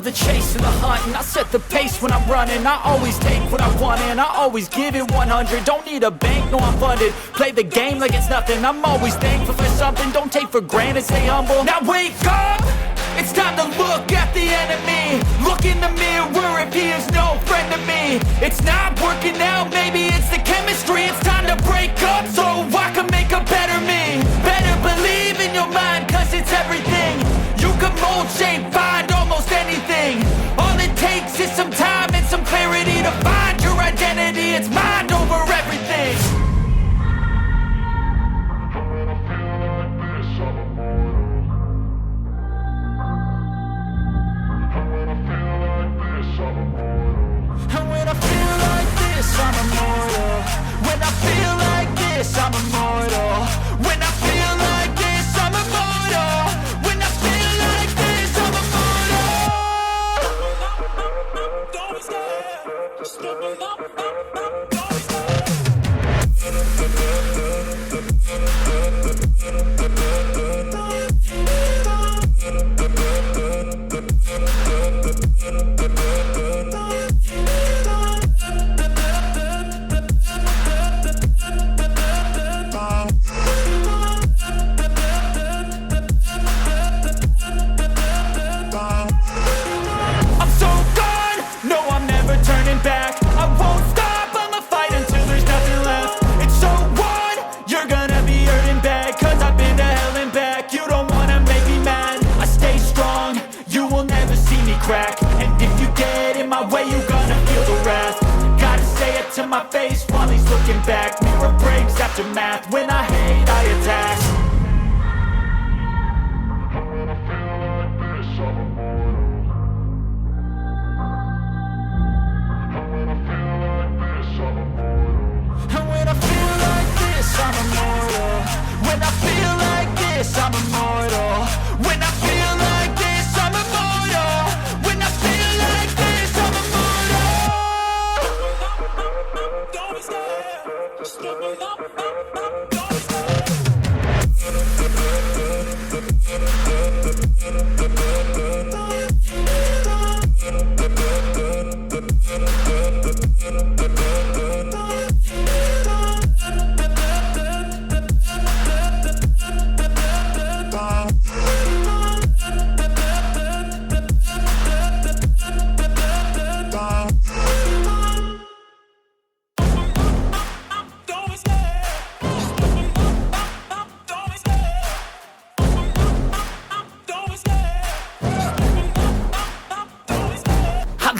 love the chase and the hunt, and I set the pace when I'm running. I always take what I want and I always give it 100. Don't need a bank, no I'm funded. Play the game like it's nothing. I'm always thankful for something. Don't take for granted, stay humble. Now wake up, it's time to look at the enemy. Look in the mirror if he is no friend to me. It's not working out, maybe it's the chemistry. It's time to break up so I can make a better me. Better believe in your mind, cause it's everything. You can mold, shape, find almost anything. All it takes is some time and some clarity to find your identity. It's mind over everything. And when I feel like this, I'm immortal. When I feel like this, I'm immortal. When I feel like this, I'm immortal. When I feel like this, I'm immortal. Don't be scared, just level up. Don't be scared. Crack. And if you get in my way, you're gonna feel the wrath. Gotta say it to my face while he's looking back. Mirror breaks after math. When I hate, I attack. And when I feel like this, I'm immortal. When I feel like this, I'm immortal. When I feel like this, I'm immortal. When I feel like this, I'm immortal. Don't be scared, just level up. Don't be scared.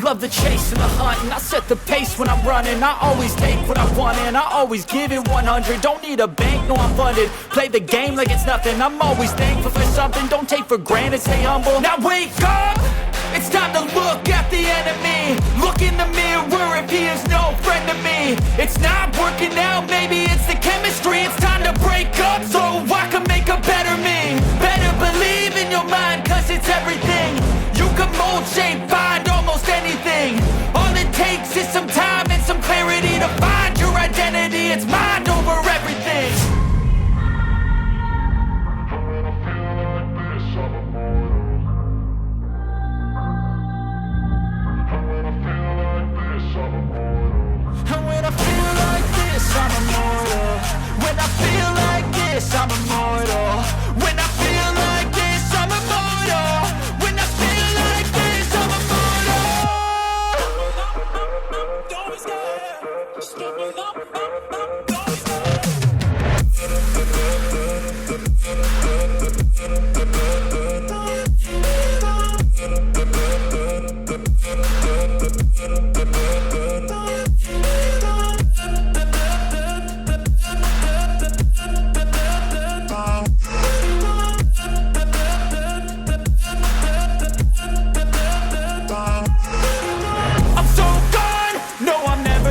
Love the chase and the hunt, and I set the pace when I'm running. I always take what I want and I always give it 100. Don't need a bank, no I'm funded. Play the game like it's nothing. I'm always thankful for something. Don't take for granted, stay humble. Now wake up, it's time to look at the enemy. Look in the mirror if he is no friend to me. It's not working out, maybe it's the chemistry. It's time to break up so I can make a better me. Better believe in your mind, cause it's everything. You can mold, shape, find almost anything. All it takes is some time and some clarity to find your identity. It's mind over everything. And when I feel like this, I'm immortal. When I feel like this, I'm immortal. When I feel like this, I'm immortal. When I feel like this, I'm immortal. Don't be scared, just level up. Don't be scared.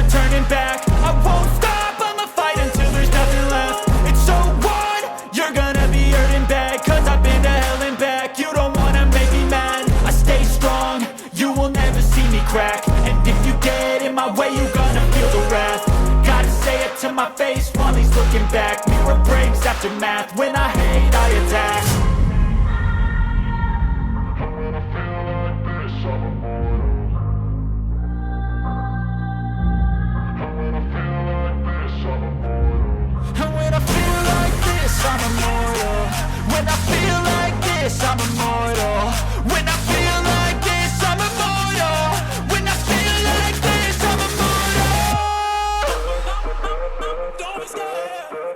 Turning back, I won't stop, I'ma fight until there's nothing left. It's so what? You're gonna be hurting bad, cause I've been to hell and back. You don't wanna make me mad, I stay strong, you will never see me crack. And if you get in my way, you're gonna feel the wrath. Gotta say it to my face while he's looking back. Mirror breaks after math, when I hate, I attack. this, I'm immortal.